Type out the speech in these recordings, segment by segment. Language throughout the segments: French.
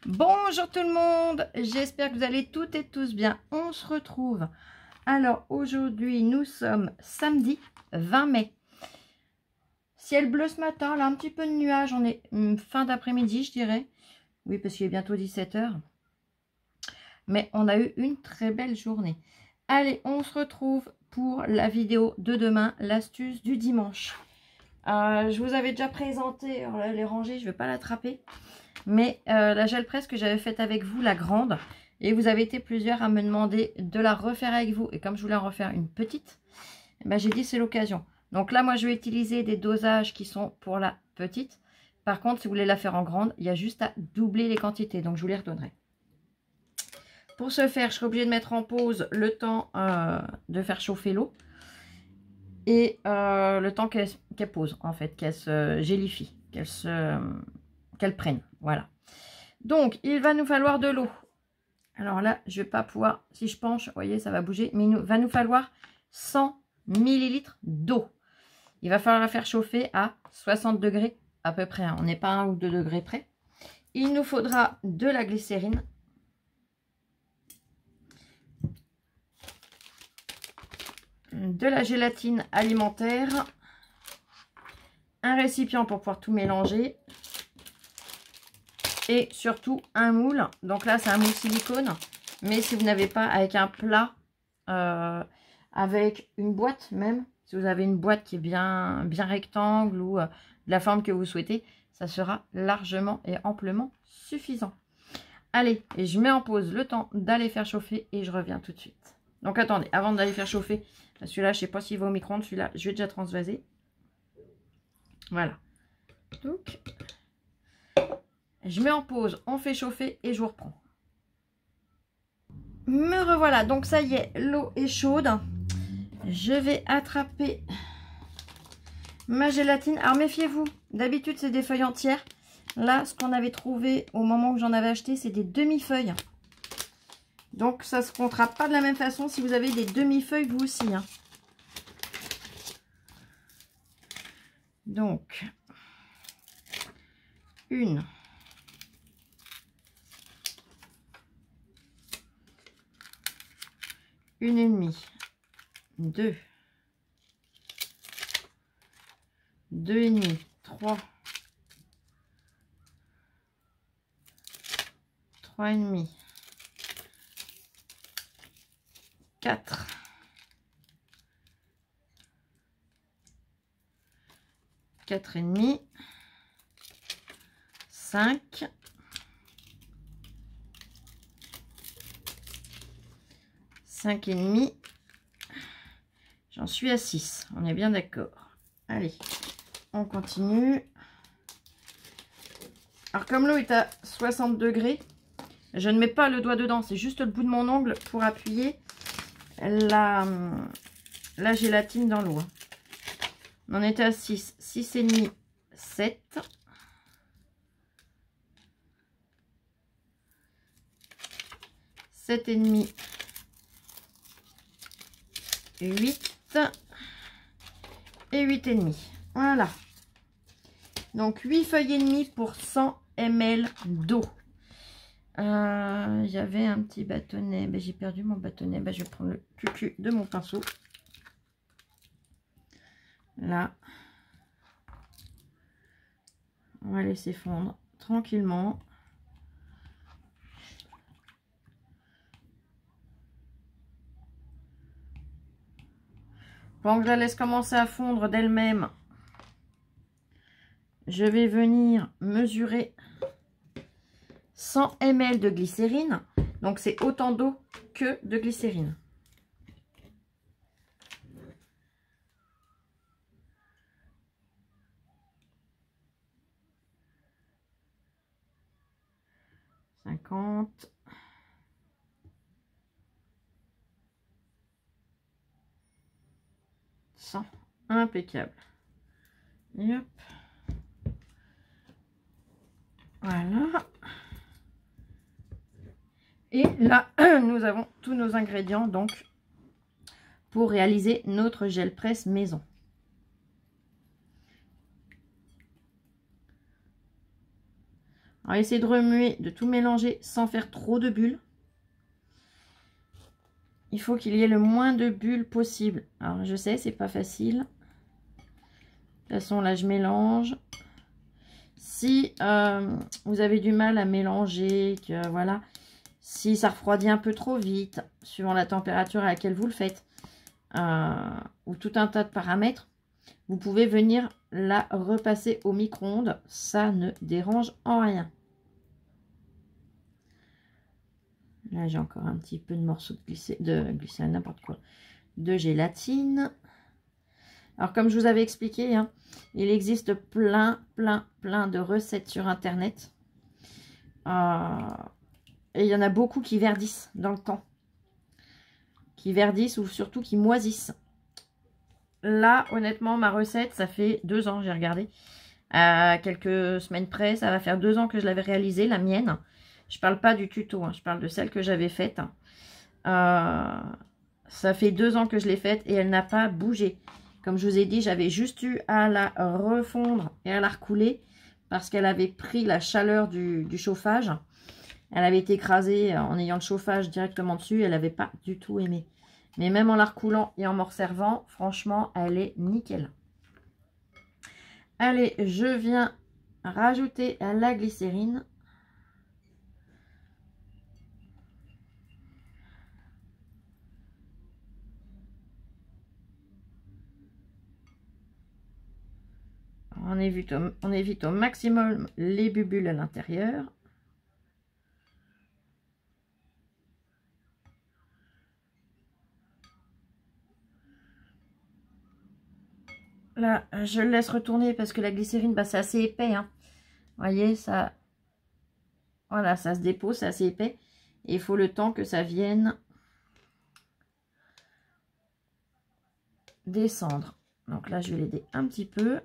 Bonjour tout le monde, j'espère que vous allez toutes et tous bien. On se retrouve. Alors aujourd'hui nous sommes samedi 20 mai. Ciel bleu ce matin, là un petit peu de nuages, on est fin d'après-midi je dirais. Oui parce qu'il est bientôt 17 h. Mais on a eu une très belle journée. Allez, on se retrouve pour la vidéo de demain, l'astuce du dimanche. Je vous avais déjà présenté, alors là, les rangées, je ne vais pas l'attraper. Mais la gel presse que j'avais faite avec vous, la grande, et vous avez été plusieurs à me demander de la refaire avec vous. Et comme je voulais en refaire une petite, ben, j'ai dit c'est l'occasion. Donc là, moi, je vais utiliser des dosages qui sont pour la petite. Par contre, si vous voulez la faire en grande, il y a juste à doubler les quantités. Donc, je vous les redonnerai. Pour ce faire, je serai obligée de mettre en pause le temps de faire chauffer l'eau. Et le temps qu'elle pose, en fait, qu'elle se gélifie, qu'elle prenne. Voilà. Donc, il va nous falloir de l'eau. Alors là, je ne vais pas pouvoir, si je penche, vous voyez, ça va bouger. Mais il va nous falloir 100 ml d'eau. Il va falloir la faire chauffer à 60 degrés à peu près. Hein. On n'est pas à 1 ou 2 degrés près. Il nous faudra de la glycérine. De la gélatine alimentaire. Un récipient pour pouvoir tout mélanger. Et surtout un moule. Donc là, c'est un moule silicone. Mais si vous n'avez pas, avec un plat, avec une boîte même, si vous avez une boîte qui est bien rectangle ou de la forme que vous souhaitez, ça sera largement et amplement suffisant. Allez, et je mets en pause le temps d'aller faire chauffer et je reviens tout de suite. Donc attendez, avant d'aller faire chauffer, celui-là, je ne sais pas s'il va au micro-ondes, celui-là, je vais déjà transvaser. Voilà. Donc, je mets en pause, on fait chauffer et je vous reprends. Me revoilà, donc ça y est, l'eau est chaude. Je vais attraper ma gélatine. Alors méfiez-vous, d'habitude c'est des feuilles entières. Là, ce qu'on avait trouvé au moment où j'en avais acheté, c'est des demi-feuilles. Donc ça ne se comptera pas de la même façon si vous avez des demi-feuilles vous aussi. Hein. Donc, une. Une et demie. Deux. Deux et demi. Trois. Trois et demi. 4, 4 et demi, 5, 5 et demi, j'en suis à 6, on est bien d'accord. Allez, on continue. Alors comme l'eau est à 60 degrés, je ne mets pas le doigt dedans, c'est juste le bout de mon ongle pour appuyer la gélatine dans l'eau. On en était à 6, 6 et demi, 7. 7 et demi, 8 et 8 et demi. Voilà. Donc 8 feuilles et demie pour 100 ml d'eau. J'avais un petit bâtonnet, ben, j'ai perdu mon bâtonnet, ben, je vais prendre le cucu de mon pinceau. Là, on va laisser fondre tranquillement. Pendant que je la laisse commencer à fondre d'elle-même, je vais venir mesurer 100 ml de glycérine. Donc c'est autant d'eau que de glycérine. Impeccable. Et hop. Voilà. Et là, nous avons tous nos ingrédients donc pour réaliser notre gel presse maison. Alors, essayez de remuer, de tout mélanger sans faire trop de bulles. Il faut qu'il y ait le moins de bulles possible. Alors, je sais, c'est pas facile. De toute façon, là, je mélange. Si vous avez du mal à mélanger, que voilà, si ça refroidit un peu trop vite, suivant la température à laquelle vous le faites, ou tout un tas de paramètres, vous pouvez venir la repasser au micro-ondes. Ça ne dérange en rien. Là, j'ai encore un petit peu de morceaux de glycérine, n'importe quoi, de gélatine. Alors, comme je vous avais expliqué, hein, il existe plein de recettes sur Internet. Et il y en a beaucoup qui verdissent dans le temps. Qui verdissent ou surtout qui moisissent. Là, honnêtement, ma recette, ça fait 2 ans, j'ai regardé. À quelques semaines près, ça va faire 2 ans que je l'avais réalisée, la mienne. Je parle pas du tuto, hein, je parle de celle que j'avais faite. Ça fait 2 ans que je l'ai faite et elle n'a pas bougé. Comme je vous ai dit, j'avais juste eu à la refondre et à la recouler parce qu'elle avait pris la chaleur du chauffage. Elle avait été écrasée en ayant le chauffage directement dessus. Elle n'avait pas du tout aimé. Mais même en la recoulant et en m'en resservant, franchement, elle est nickel. Allez, je viens rajouter la glycérine. On évite au maximum les bulles à l'intérieur. Là, je le laisse retourner parce que la glycérine, bah, c'est assez épais. Hein. Vous voyez, ça, voilà, ça se dépose, c'est assez épais. Et il faut le temps que ça vienne descendre. Donc là, je vais l'aider un petit peu.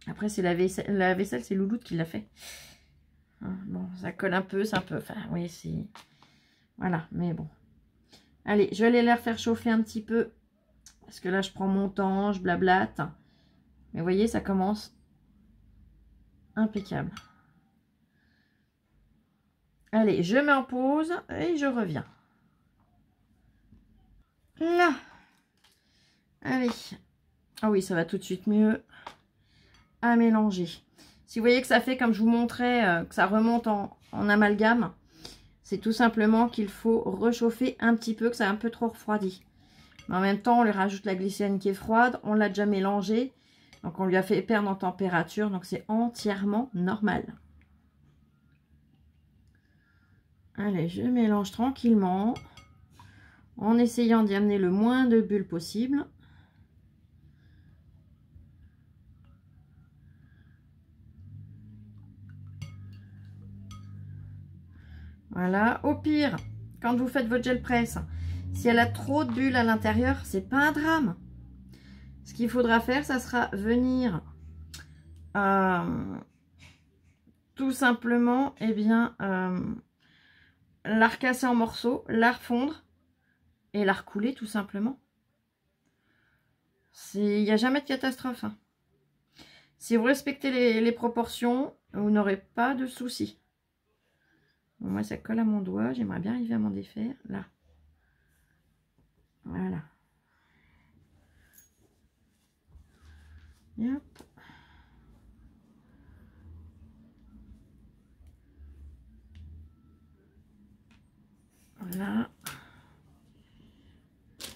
Après, c'est la vaisselle, c'est Louloute qui l'a fait. Bon, ça colle un peu, c'est un peu... Enfin, oui, c'est... Voilà, mais bon. Allez, je vais aller la faire chauffer un petit peu. Parce que là, je prends mon temps, je blablate. Mais vous voyez, ça commence impeccable. Allez, je mets en pause et je reviens. Là. Allez. Ah oui, ça va tout de suite mieux à mélanger. Si vous voyez que ça fait, comme je vous montrais, que ça remonte en amalgame, c'est tout simplement qu'il faut réchauffer un petit peu, que ça a un peu trop refroidi. Mais en même temps, on lui rajoute la glycérine qui est froide, on l'a déjà mélangé, donc on lui a fait perdre en température, donc c'est entièrement normal. Allez, je mélange tranquillement, en essayant d'y amener le moins de bulles possible. Voilà, au pire, quand vous faites votre gel presse, si elle a trop de bulles à l'intérieur, c'est pas un drame. Ce qu'il faudra faire, ça sera venir tout simplement, eh bien, la recasser en morceaux, la refondre et la recouler tout simplement. Il n'y a jamais de catastrophe. Hein. Si vous respectez les proportions, vous n'aurez pas de soucis. Bon, moi, ça colle à mon doigt. J'aimerais bien arriver à m'en défaire. Là. Voilà. Et hop. Voilà.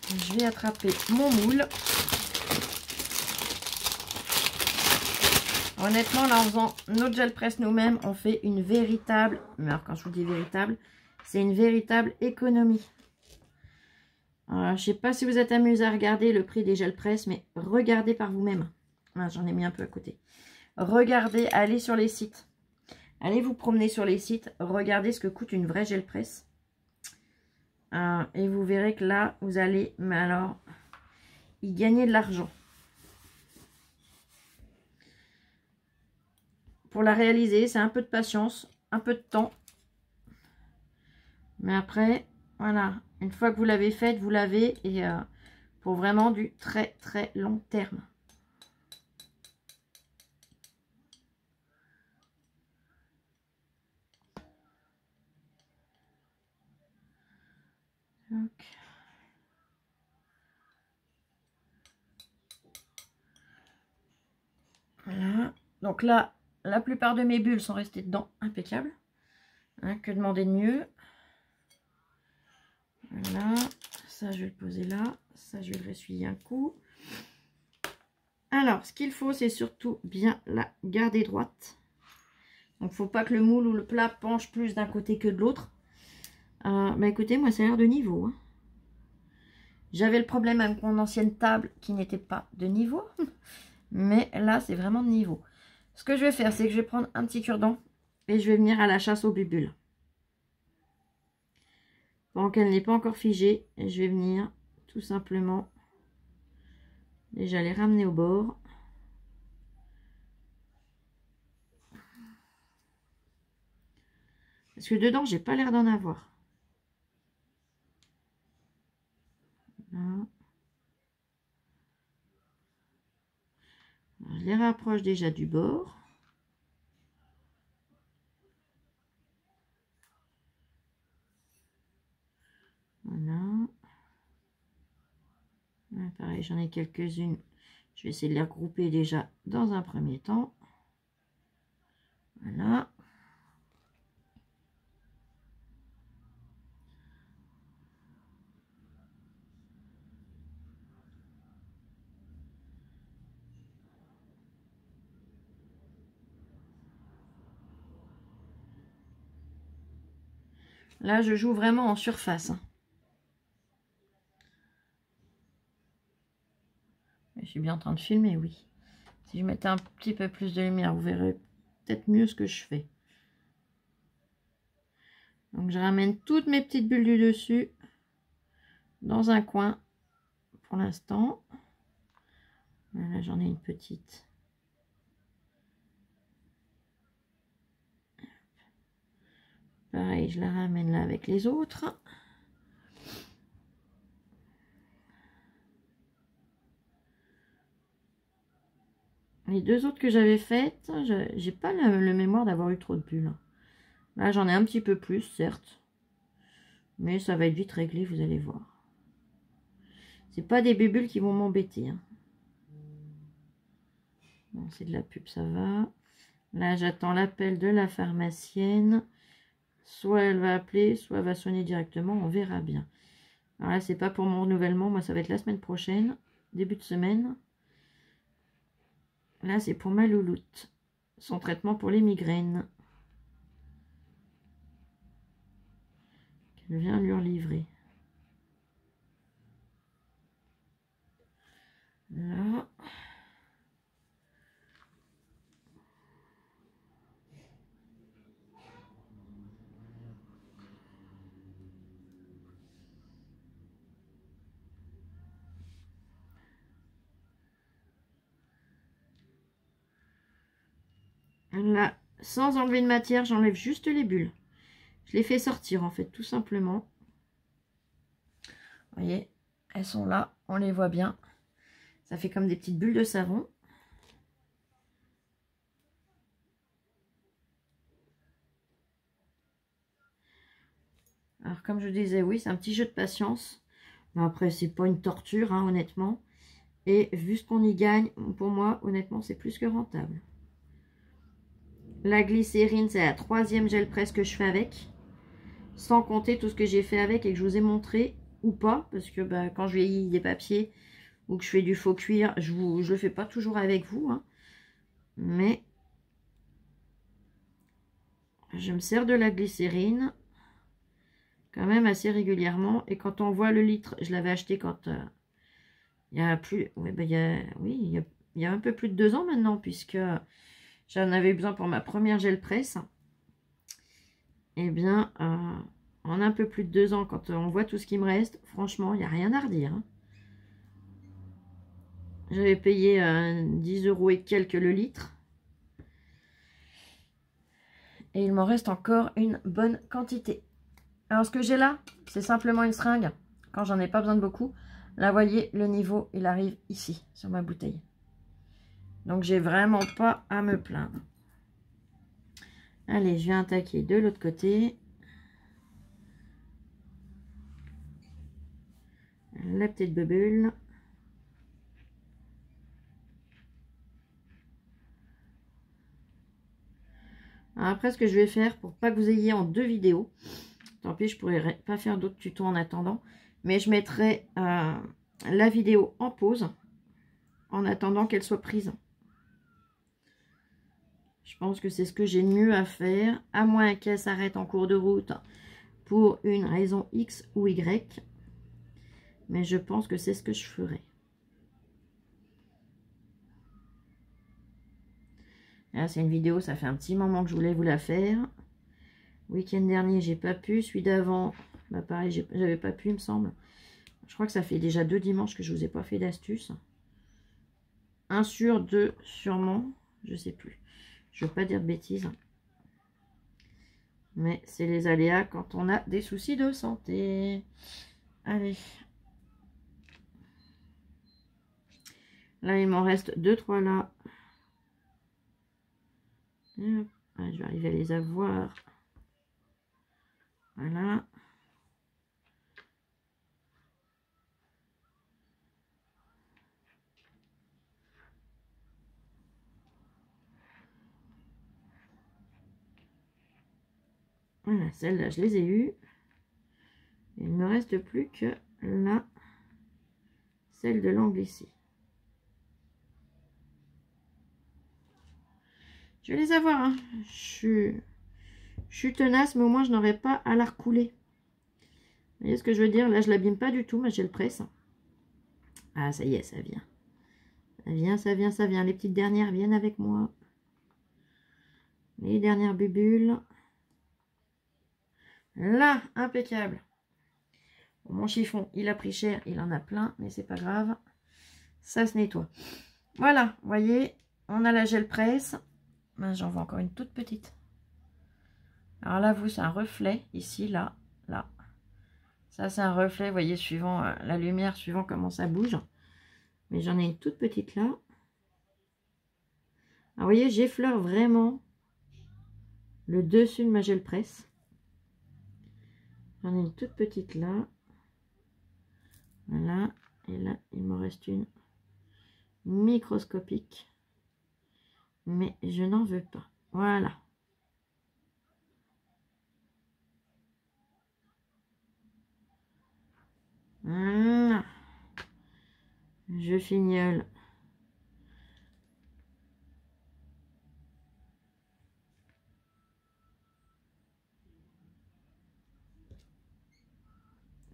Je vais attraper mon moule. Honnêtement, là, en faisant notre gel presse nous-mêmes, on fait une véritable... Mais alors, quand je vous dis véritable, c'est une véritable économie. Je ne sais pas si vous êtes amusé à regarder le prix des gel presse, mais regardez par vous-même. Ah, j'en ai mis un peu à côté. Regardez, allez sur les sites. Allez vous promener sur les sites. Regardez ce que coûte une vraie gel presse. Et vous verrez que là, vous allez, mais alors, y gagner de l'argent. Pour la réaliser, c'est un peu de patience, un peu de temps. Mais après, voilà, une fois que vous l'avez faite, vous l'avez. Et vous pour vraiment du très très long terme. Donc. Voilà. Donc là, la plupart de mes bulles sont restées dedans, impeccable. Hein, que demander de mieux? Voilà. Ça, je vais le poser là. Ça, je vais le ressuyer un coup. Alors, ce qu'il faut, c'est surtout bien la garder droite. Donc, il ne faut pas que le moule ou le plat penche plus d'un côté que de l'autre. Bah écoutez, moi, ça a l'air de niveau. Hein. J'avais le problème avec mon ancienne table qui n'était pas de niveau. Mais là, c'est vraiment de niveau. Ce que je vais faire, c'est que je vais prendre un petit cure-dent et je vais venir à la chasse aux bulles. Pendant qu'elle n'est pas encore figée, je vais venir tout simplement déjà les ramener au bord. Parce que dedans, j'ai pas l'air d'en avoir. Voilà. Je les rapproche déjà du bord. Voilà. Là, pareil, j'en ai quelques-unes. Je vais essayer de les regrouper déjà dans un premier temps. Voilà. Là, je joue vraiment en surface. Hein. Je suis bien en train de filmer, oui. Si je mettais un petit peu plus de lumière, vous verrez peut-être mieux ce que je fais. Donc, je ramène toutes mes petites bulles du dessus dans un coin pour l'instant. Voilà, j'en ai une petite. Pareil, je la ramène là avec les autres. Les deux autres que j'avais faites, j'ai pas le mémoire d'avoir eu trop de bulles. Là, j'en ai un petit peu plus, certes. Mais ça va être vite réglé, vous allez voir. C'est pas des bulles qui vont m'embêter. Hein. Bon, c'est de la pub, ça va. Là, j'attends l'appel de la pharmacienne. Soit elle va appeler, soit elle va soigner directement. On verra bien. Alors là, c'est pas pour mon renouvellement. Moi, ça va être la semaine prochaine. Début de semaine. Là, c'est pour ma louloute. Son traitement pour les migraines. Qu'elle vient lui en livrer. Là. Là, sans enlever de matière, j'enlève juste les bulles. Je les fais sortir, en fait, tout simplement. Vous voyez, elles sont là, on les voit bien. Ça fait comme des petites bulles de savon. Alors, comme je disais, oui, c'est un petit jeu de patience. Mais après, c'est pas une torture, hein, honnêtement. Et vu ce qu'on y gagne, pour moi, honnêtement, c'est plus que rentable. La glycérine, c'est la 3e gel presse que je fais avec. Sans compter tout ce que j'ai fait avec et que je vous ai montré, ou pas. Parce que bah, quand je vieillis des papiers ou que je fais du faux cuir, je le fais pas toujours avec vous. Hein. Mais je me sers de la glycérine quand même assez régulièrement. Et quand on voit le litre, je l'avais acheté quand il y a plus... Ouais, bah, il y a un peu plus de 2 ans maintenant, puisque j'en avais besoin pour ma première gel presse. Eh bien, en un peu plus de 2 ans, quand on voit tout ce qui me reste, franchement, il n'y a rien à redire. Hein. J'avais payé 10 € et quelques le litre. Et il m'en reste encore une bonne quantité. Alors, ce que j'ai là, c'est simplement une seringue, quand j'en ai pas besoin de beaucoup, Là, vous voyez, le niveau, il arrive ici, sur ma bouteille. Donc, j'ai vraiment pas à me plaindre. Allez, je viens attaquer de l'autre côté. La petite bubule. Alors après, ce que je vais faire, pour pas que vous ayez en 2 vidéos, tant pis, je pourrais pas faire d'autres tutos en attendant, mais je mettrai la vidéo en pause, en attendant qu'elle soit prise. Je pense que c'est ce que j'ai de mieux à faire, à moins qu'elle s'arrête en cours de route pour une raison X ou Y. Mais je pense que c'est ce que je ferai. Là, c'est une vidéo, ça fait un petit moment que je voulais vous la faire. Week-end dernier, j'ai pas pu. Celui d'avant, bah pareil, j'avais pas pu, il me semble. Je crois que ça fait déjà 2 dimanches que je vous ai pas fait d'astuce. 1 sur 2, sûrement. Je sais plus. Je veux pas dire de bêtises. Mais c'est les aléas quand on a des soucis de santé. Allez. Là, il m'en reste 2-3 là. Hop. Ah, je vais arriver à les avoir. Voilà. Voilà, celle-là, je les ai eues. Il ne me reste plus que là, celle de l'angle ici. Je vais les avoir, hein. Je suis tenace, mais au moins je n'aurai pas à la recouler. Vous voyez ce que je veux dire? Là, je l'abîme pas du tout, ma gel presse. Ah, ça y est, ça vient. Ça vient, ça vient, ça vient. Les petites dernières viennent avec moi. Les dernières bubules. Là, impeccable. Bon, mon chiffon, il a pris cher, il en a plein, mais c'est pas grave. Ça se nettoie. Voilà, vous voyez, on a la gel presse. J'en vois encore une toute petite. Alors là, vous, c'est un reflet. Ici, là, là. Ça, c'est un reflet, vous voyez, suivant la lumière, suivant comment ça bouge. Mais j'en ai une toute petite là. Alors, vous voyez, j'effleure vraiment le dessus de ma gel presse. J'en ai une toute petite là. Voilà. Et là, il me reste une microscopique. Mais je n'en veux pas. Voilà. Voilà. Je fignole.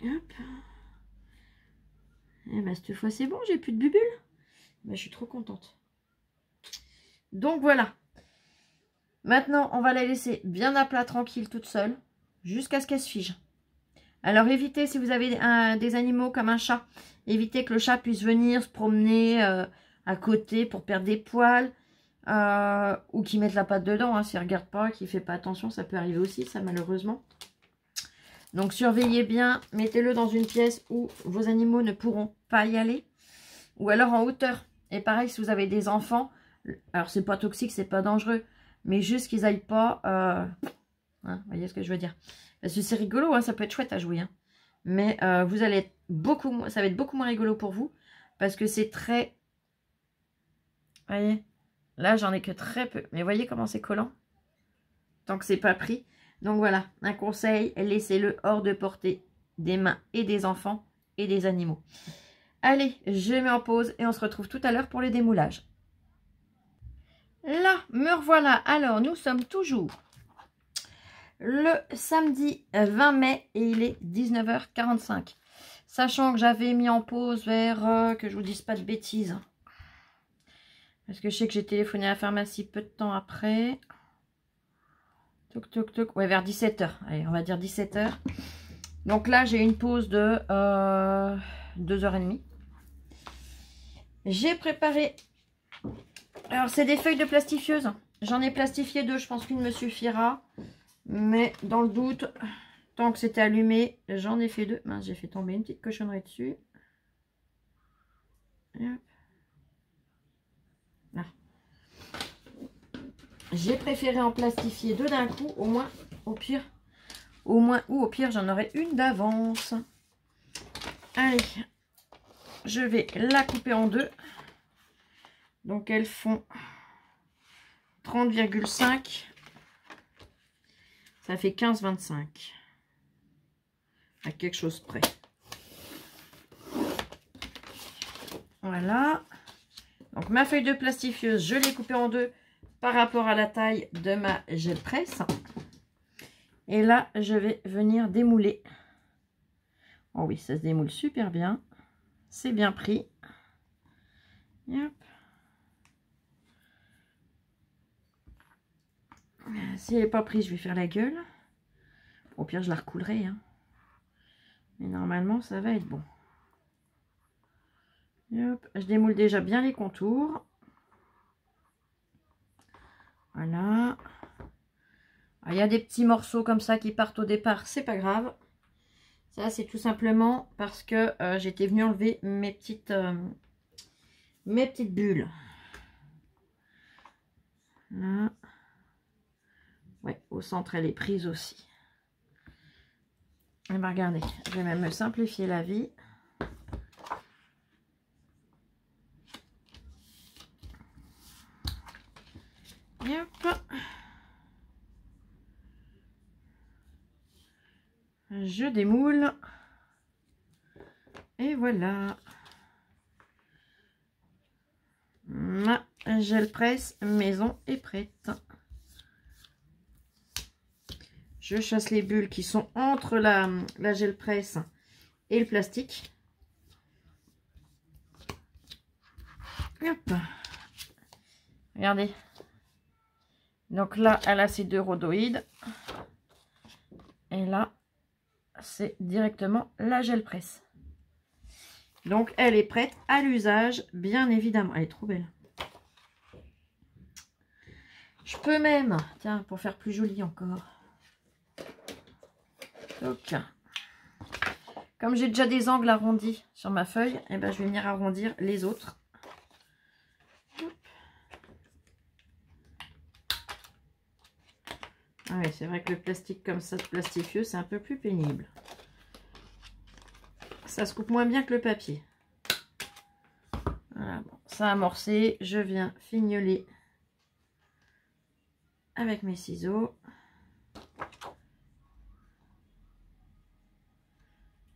Hop. Et bah cette fois c'est bon, j'ai plus de bubules. Bah, je suis trop contente. Donc voilà. Maintenant, on va la laisser bien à plat, tranquille, toute seule, jusqu'à ce qu'elle se fige. Alors évitez, si vous avez des animaux comme un chat, évitez que le chat puisse venir se promener à côté pour perdre des poils. Ou qu'il mette la patte dedans, hein, s'il ne regarde pas, qu'il ne fait pas attention, ça peut arriver aussi, ça malheureusement. Donc surveillez bien, mettez-le dans une pièce où vos animaux ne pourront pas y aller. Ou alors en hauteur. Et pareil, si vous avez des enfants, alors c'est pas toxique, c'est pas dangereux, mais juste qu'ils n'aillent pas... hein, vous voyez ce que je veux dire? Parce que c'est rigolo, hein, ça peut être chouette à jouer. Hein. Mais vous allez être beaucoup, ça va être beaucoup moins rigolo pour vous. Parce que c'est très... Vous voyez? Là, j'en ai que très peu. Mais voyez comment c'est collant? Tant que c'est pas pris. Donc voilà, un conseil, laissez-le hors de portée des mains et des enfants et des animaux. Allez, je mets en pause et on se retrouve tout à l'heure pour le démoulage. Là, me revoilà. Alors, nous sommes toujours le samedi 20 mai et il est 19h45. Sachant que j'avais mis en pause vers, que je vous dise pas de bêtises. Parce que je sais que j'ai téléphoné à la pharmacie peu de temps après. Toc, toc, toc. Ouais, vers 17h. Allez, on va dire 17h. Donc là, j'ai une pause de 2h30. J'ai préparé... Alors, c'est des feuilles de plastifieuse. J'en ai plastifié 2. Je pense qu'une me suffira. Mais dans le doute, tant que c'était allumé, j'en ai fait 2. Mince, j'ai fait tomber une petite cochonnerie dessus. Là. J'ai préféré en plastifier deux d'un coup, au moins, au pire. Au moins, ou au pire, j'en aurai une d'avance. Allez, je vais la couper en deux. Donc, elles font 30,5. Ça fait 15,25. À quelque chose près. Voilà. Donc, ma feuille de plastifieuse, je l'ai coupée en deux par rapport à la taille de ma gel presse. Et là, je vais venir démouler. Oh oui, ça se démoule super bien. C'est bien pris. Hop. Si elle n'est pas prise, je vais faire la gueule. Au pire, je la recoulerai. Hein. Mais normalement, ça va être bon. Hop. Je démoule déjà bien les contours. Voilà. Il y a des petits morceaux comme ça qui partent au départ. C'est pas grave. Ça, c'est tout simplement parce que j'étais venue enlever mes petites bulles. Là. Ouais, au centre, elle est prise aussi. Et bien, regardez, je vais même me simplifier la vie. Et hop. Je démoule. Et voilà. Ma gel presse maison est prête. Je chasse les bulles qui sont entre la gel presse et le plastique. Hop. Regardez. Donc là, elle a ses deux rhodoïdes. Et là, c'est directement la gel presse. Donc, elle est prête à l'usage, bien évidemment. Elle est trop belle. Je peux même, tiens, pour faire plus joli encore. Donc, comme j'ai déjà des angles arrondis sur ma feuille, et ben, je vais venir arrondir les autres. Ah oui, c'est vrai que le plastique comme ça, plastifieux, c'est un peu plus pénible. Ça se coupe moins bien que le papier. Voilà, bon, ça a amorcé. Je viens fignoler avec mes ciseaux.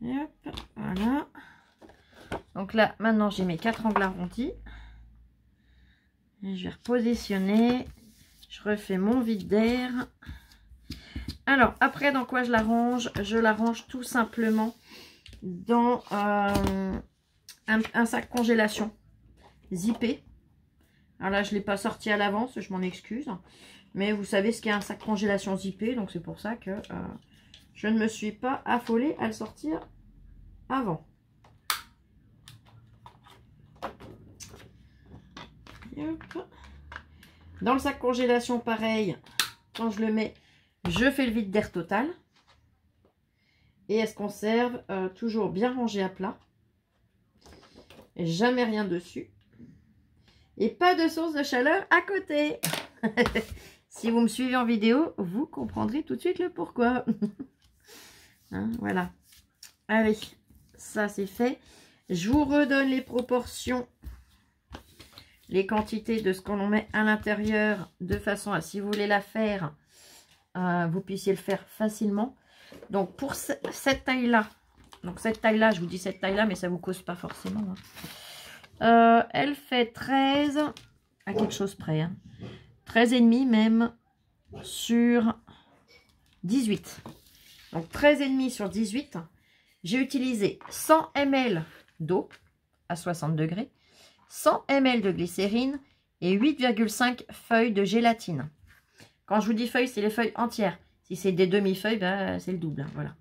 Et hop, voilà. Donc là, maintenant, j'ai mes 4 angles arrondis. Et je vais repositionner. Je refais mon vide d'air. Alors, après, dans quoi je l'arrange? Je l'arrange tout simplement dans un sac congélation zippé. Alors là, je ne l'ai pas sorti à l'avance, je m'en excuse. Mais vous savez ce qu'est un sac congélation zippé, donc c'est pour ça que je ne me suis pas affolée à le sortir avant. Hop. Dans le sac congélation, pareil, quand je le mets, je fais le vide d'air total. Et elle se conserve toujours bien rangée à plat. Et jamais rien dessus. Et pas de source de chaleur à côté. Si vous me suivez en vidéo, vous comprendrez tout de suite le pourquoi. Hein, voilà. Allez, ça c'est fait. Je vous redonne les proportions, les quantités de ce qu'on met à l'intérieur, de façon à, si vous voulez la faire, vous puissiez le faire facilement. Donc pour cette taille-là, je vous dis cette taille-là, mais ça vous cause pas forcément. Hein. Elle fait 13 à quelque chose près. Hein. 13,5 même sur 18. Donc 13,5 sur 18. J'ai utilisé 100 ml d'eau à 60 degrés, 100 ml de glycérine et 8,5 feuilles de gélatine. Quand je vous dis feuilles, c'est les feuilles entières. Si c'est des demi-feuilles, ben, c'est le double. Hein, voilà.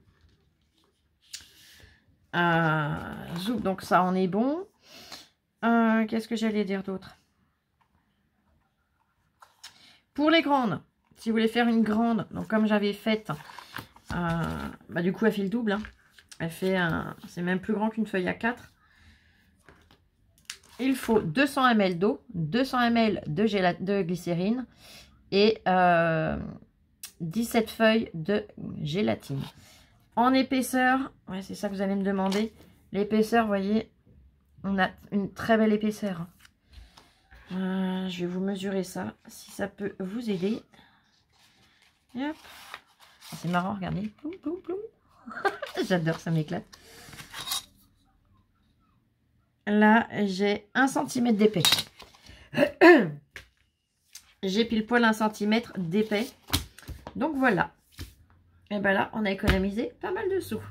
Donc ça en est bon. Qu'est-ce que j'allais dire d'autre? Pour les grandes, si vous voulez faire une grande, donc comme j'avais faite, bah, du coup elle fait le double. Hein. Elle fait c'est même plus grand qu'une feuille A4. il faut 200 ml d'eau, 200 ml de glycérine et 17 feuilles de gélatine. En épaisseur, ouais, c'est ça que vous allez me demander. L'épaisseur, vous voyez, on a une très belle épaisseur. Je vais vous mesurer ça, si ça peut vous aider. C'est marrant, regardez. J'adore, ça m'éclate. Là, j'ai 1 cm d'épais. J'ai pile poil 1 cm d'épais. Donc voilà. Et bien là, on a économisé pas mal de sous.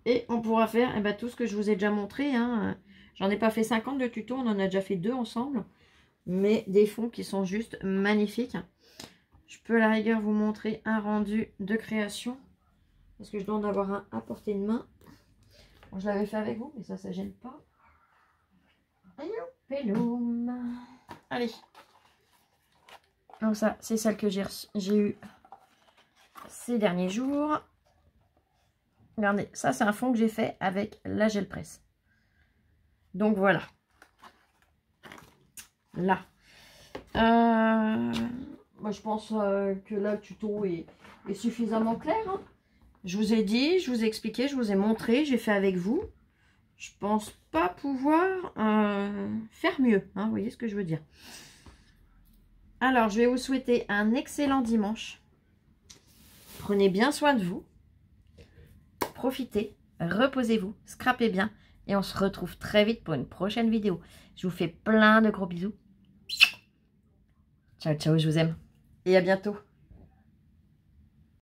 Et on pourra faire tout ce que je vous ai déjà montré. Hein. J'en ai pas fait 50 de tutos, on en a déjà fait 2 ensemble. Mais des fonds qui sont juste magnifiques. Je peux à la rigueur vous montrer un rendu de création. Parce que je dois en avoir un à portée de main. Bon, je l'avais fait avec vous, mais ça gêne pas. Allez. Donc ça, c'est celle que j'ai eu ces derniers jours. Regardez, ça c'est un fond que j'ai fait avec la gel presse. Donc voilà. Là. Moi je pense que là le tuto est suffisamment clair. Hein. Je vous ai dit, je vous ai expliqué, je vous ai montré, j'ai fait avec vous. Je pense pas pouvoir faire mieux. Hein, vous voyez ce que je veux dire. Alors, je vais vous souhaiter un excellent dimanche. Prenez bien soin de vous. Profitez, reposez-vous, scrapez bien. Et on se retrouve très vite pour une prochaine vidéo. Je vous fais plein de gros bisous. Ciao, ciao, je vous aime. Et à bientôt.